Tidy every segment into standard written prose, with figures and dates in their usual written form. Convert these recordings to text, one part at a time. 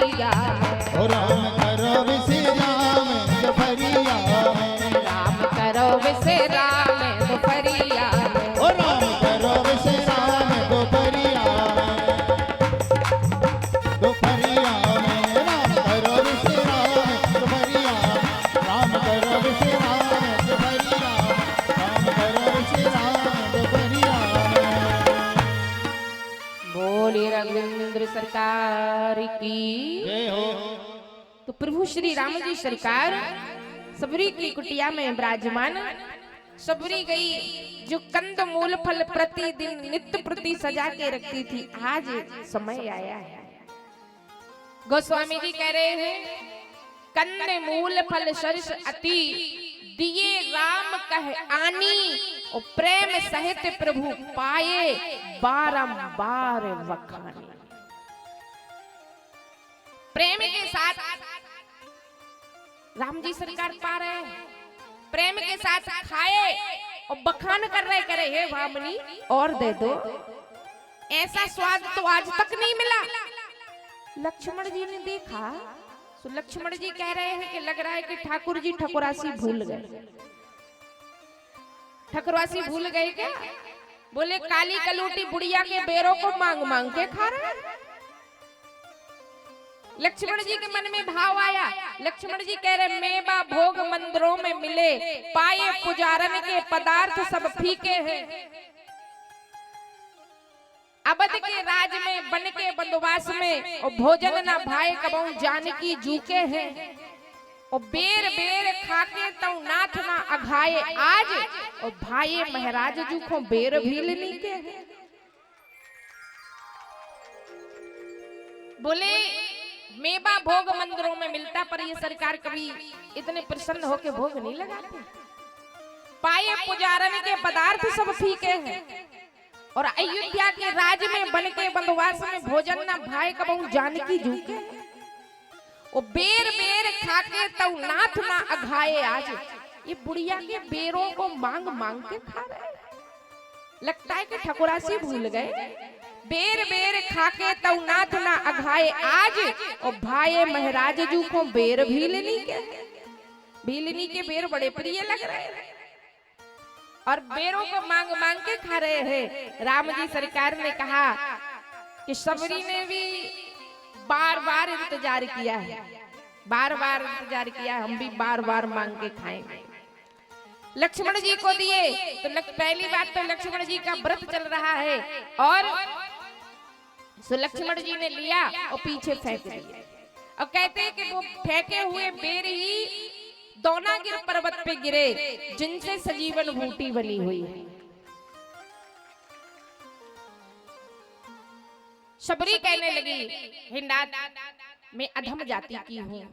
दोपहरिया में। ओ राम करो विश्राम दोपहरिया में। राम करो विश्राम दोपहरिया में। ओ राम करो विश्राम दोपहरिया में। दोपहरिया में राम करो विश्राम दोपहरिया। राम करो विश्राम दोपहरिया। राम करो विश्राम दोपहरिया में। बोलिए रघुवीर सरकार की जय हो। तो प्रभु श्री राम जी सरकार सबरी की कुटिया में विराजमान। सबरी गई जो कंद मूल फल प्रतिदिन नित्य प्रति सजा के रखती थी, आज समय आया है। गोस्वामी जी कह रहे हैं कंद मूल फल सरस अति दिए राम कह आनी, और प्रेम सहित प्रभु पाए बारंबार वखानी। प्रेम के साथ राम जी सरकार पा रहे हैं, प्रेम के साथ खाए और बखान कर रहे, करे हे भामनी और दे दो। ऐसा स्वाद तो आज तक नहीं मिला। लक्ष्मण जी ने देखा तो लक्ष्मण जी कह रहे हैं कि लग रहा है कि ठाकुर जी ठकुरासी भूल गए। ठकुरासी भूल गए क्या? बोले काली कलूटी बुढ़िया के बेरों को मांग मांग के खा रहा है। लक्ष्मण जी के मन में भाव आया। लक्ष्मण जी कह रहे मेवा भोग मंदिरों में मिले, पाए पुजारन के पदार्थ सब फीके हैं। अवध के राज में बन के बंदोबस्त में, और भोजन ना भाई कबहू जानकी जूके हैं। और बेर बेर खाके तो नाथ ना अघाए आज, और भाई महाराज जूखो बेर भील नहीं के हैं। बोले मेवा भोग मंदिरों में मिलता, पर ये सरकार कभी इतने प्रसन्न होके भोग नहीं लगाते। पाए पुजारन के पदार्थ सब फीके हैं, और अयोध्या के राज में बन के बंदोबस्त में भोजन ना भाई कबहू जानकी जूके। और बेर बेर खाके तो नाथ ना अघाए आज, ये बुढ़िया के बेरों को मांग मांग के खा रहे हैं। लगता है कि ठकुरासी भूल गए। बेर बेर खाके तो नाथ ना अघाए आज, और भाई महाराज जू को बेर भीलनी के। भीलनी के बेर बड़े प्रिय लग रहे हैं, और बेरों को मांग मांग के खा रहे हैं। राम जी सरकार ने कहा कि सबरी ने भी बार बार इंतजार किया है, बार बार इंतजार किया, हम भी बार बार मांग के खाएंगे। लक्ष्मण जी को दिए तो पहली बात तो लक्ष्मण जी का व्रत चल रहा है, और सो लक्ष्मण जी ने लिया और पीछे फेंक दिया। और कहते हैं कि वो फेंके हुए बेर ही दौनागिर पर्वत पे गिरे, जिनसे सजीवन बूटी बनी हुई है। सबरी कहने लगी हिंदात मैं अधम जाति की हूँ।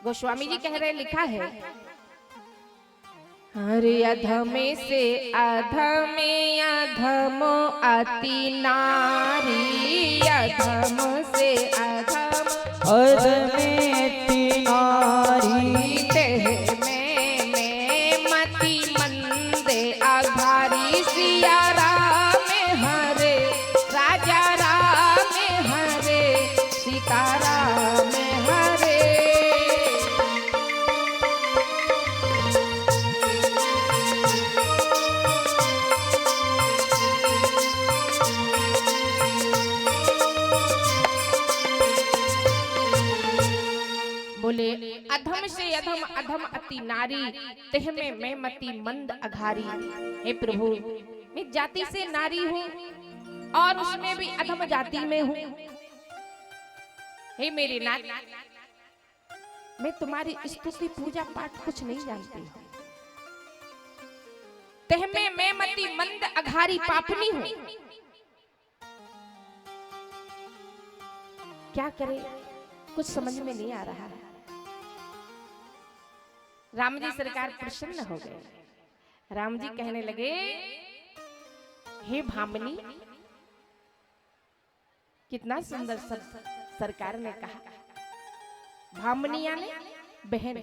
गोस्वामी जी कह रहे लिखा है अरे अधमे से अधमे अधमो अति नारी, अधम से अधम अधमे अति नारी। देह में मति मंदे अघारी। सिया राम हरे राजा राम हरे सीता राम हरे। बोले अधम से अधम अधम अति नारी, तेह में मैं मति मंद अघारी। हे प्रभु मैं जाति से नारी हूँ और उसमें भी अधम जाति में हूँ। हे मेरे नाथ मैं तुम्हारी स्तुति पूजा पाठ कुछ नहीं जानती हूँ। तेह में मैं मति मंद अघारी पापनी हूँ। क्या करे कुछ समझ में नहीं आ रहा है। राम जी सरकार प्रसन्न हो गए। राम जी कहने लगे हे भामनी, कितना सुंदर सरकार ने कहा। भामनी यानी बहन।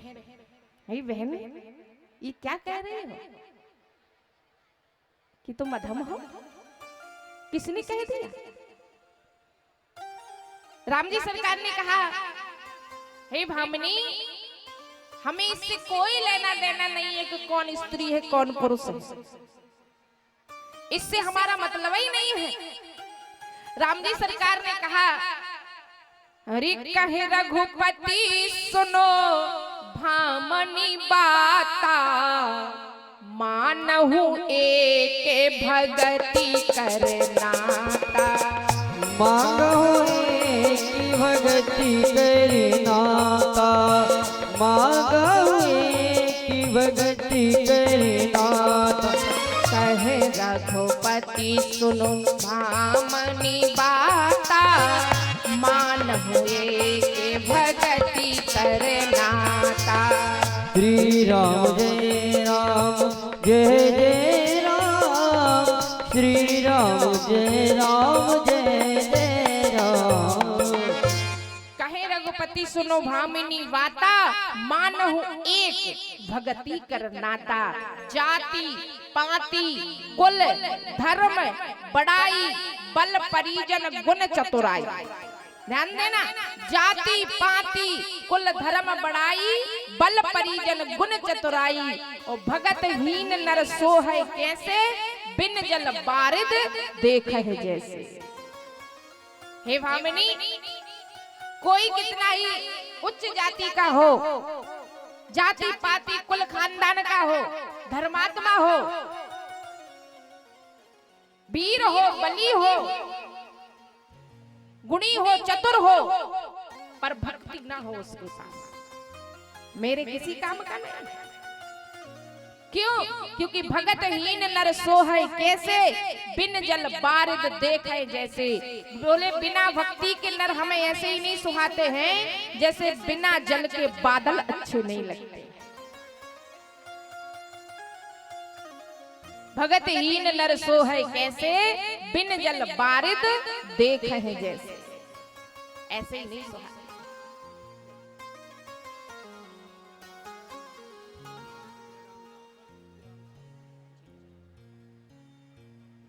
हे बहन ये क्या कह रहे हो कि तुम अधम हो? किसने कह दिया? राम जी सरकार ने कहा, हे भामिनी, हमें इससे कोई लेना देना नहीं है कि कौन स्त्री है कौन पुरुष है, इससे हमारा मतलब ही नहीं है। राम जी सरकार ने कहा, अरे कहे रघुपति सुनो भामनी बाता, मानहु एक भगति करनाता। मांगो एक भगति करनाता, मांगो एक भगति करनाता। कहे रघुपति सुनो भामनी बाता, मानहु एक भगति करनाता। श्री राम जय राम जय जय राम, श्री राम जय राम जय जय राम। कहे रघुपति सुनो भामिनी वाता, मानहु एक भगति करनाता। जाति पाति कुल धर्म बड़ाई बल परिजन गुण चतुराई। ध्यान देना, जाति पाति कुल धर्म बड़ाई बल परिजन गुण चतुराई। और भगत हीन नर सो है कैसे, बिन जल बारिद देख है जैसे। हे भामिनी, कोई कितना ही उच्च जाति का हो, जाति पाति कुल खानदान का हो, धर्मात्मा हो, वीर हो, बली हो, गुणी हो, चतुर हो, पर भक्ति ना हो उसके साथ, मेरे किसी काम का नहीं। क्यों? क्योंकि भगत हीन नर सोहै कैसे, बिन जल बारिद देखे जैसे। बोले बिना भक्ति के नर हमें ऐसे ही नहीं सुहाते हैं जैसे बिना जल के बादल अच्छे नहीं लगते। भगत हीन नर सोहै कैसे, बिन जल बारिद देखे जैसे। ऐसे ही नहीं सुहाते।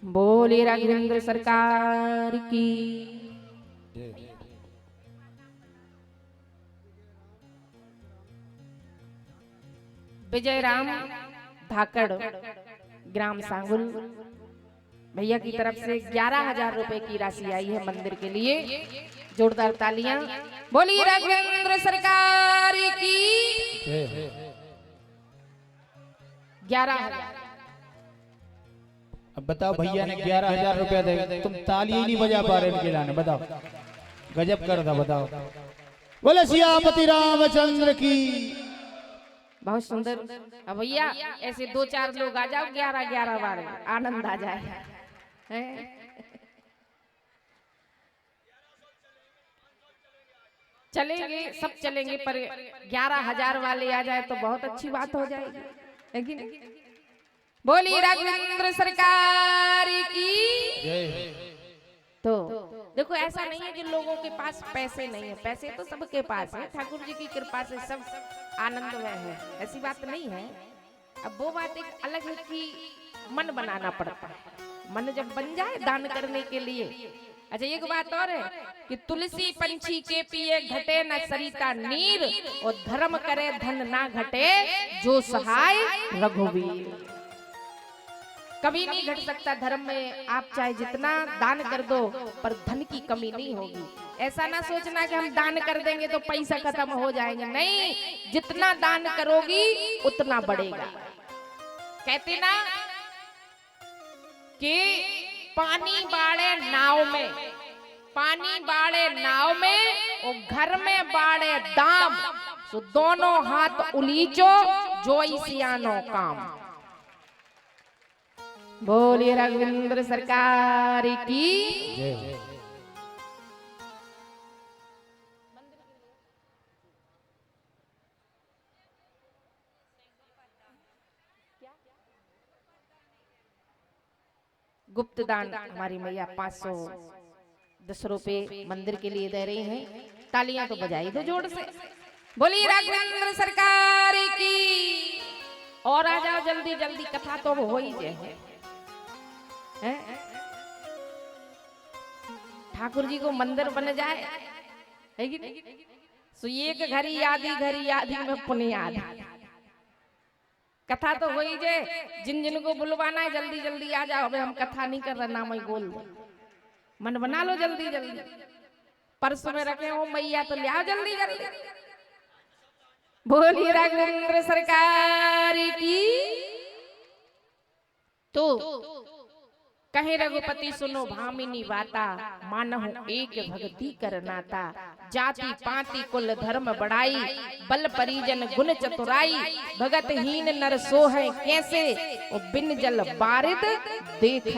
बोले राघवेंद्र सरकार की। विजय राम धाकड़ ग्राम सांगुल भैया की तरफ से 11,000 रुपए की राशि आई है मंदिर के लिए। जोरदार तालियां। बोलिए राघवेंद्र सरकार की। 11,000। अब बताओ, भैया ने 11,000 रुपया दे, तुम ताली ही नहीं बजा पा रहे उनके लाने। बताओ, गजब कर था। बताओ, बोले सियापति रामचंद्र की। बहुत सुंदर। अब भैया ऐसे 2-4 लोग आ जाओ, 11-11 बार आनंद आ जाए। चलेंगे, सब चलेंगे, पर 11,000 वाले आ जाए तो बहुत अच्छी बात हो जाएगी, है कि नहीं? बोलिए राघवेंद्र सरकार की। तो देखो, ऐसा नहीं है कि लोगों के पास पैसे नहीं है, पैसे तो सबके पास है। ठाकुर जी की कृपा से सब आनंद में है, ऐसी बात नहीं है। अब वो बात एक अलग है कि मन बनाना पड़ता है। मन जब बन जाए दान करने के लिए। अच्छा, एक बात और है कि तुलसी पंछी के पिए घटे न सरिता नीर, और धर्म करे धन ना घटे जो सहाय रघुवीर। कभी नहीं घट सकता धर्म में। आप चाहे जितना दान कर दो, पर धन की कमी नहीं होगी। ऐसा ना सोचना कि हम दान कर देंगे तो पैसा खत्म हो जाएगा। नहीं, जितना दान करोगी उतना बढ़ेगा। कहते ना कि पानी बाड़े नाव में, पानी बाड़े नाव में, और घर में बाड़े दाम, तो दोनों हाथ उलीचो जोई सियानो काम। बोलिए राघवेंद्र सरकार की। गुप्त दान हमारी मैया 510 रुपए मंदिर के लिए दे रही हैं। तालियां तो बजाई दो जोर से। बोलिए राघवेंद्र सरकार की। और आ जाओ जल्दी जल्दी, कथा तो हो ही जाए। ठाकुर जी को मंदिर बन जाए है कि नहीं? सो एक घड़ी आधी में पुण्य आधी। कथा तो वही जे जिन जिन को बुलवाना है जल्दी जल्दी आ जाओ। अबे हम कथा नहीं कर रहे, नाम ही बोल दो, मन बना लो जल्दी जल्दी। परसों में रखे हो मैया तो ले आओ जल्दी जल्दी। बोलिए राघवेंद्र सरकार की। तो कहे रघुपति सुनो भामिनी वाता, मानहु एक भक्ति करनाता। जाति पाति कुल धर्म बढ़ाई, बल परिजन गुण चतुराई। भगत हीन नर सो है कैसे, और बिन जल बारिद देख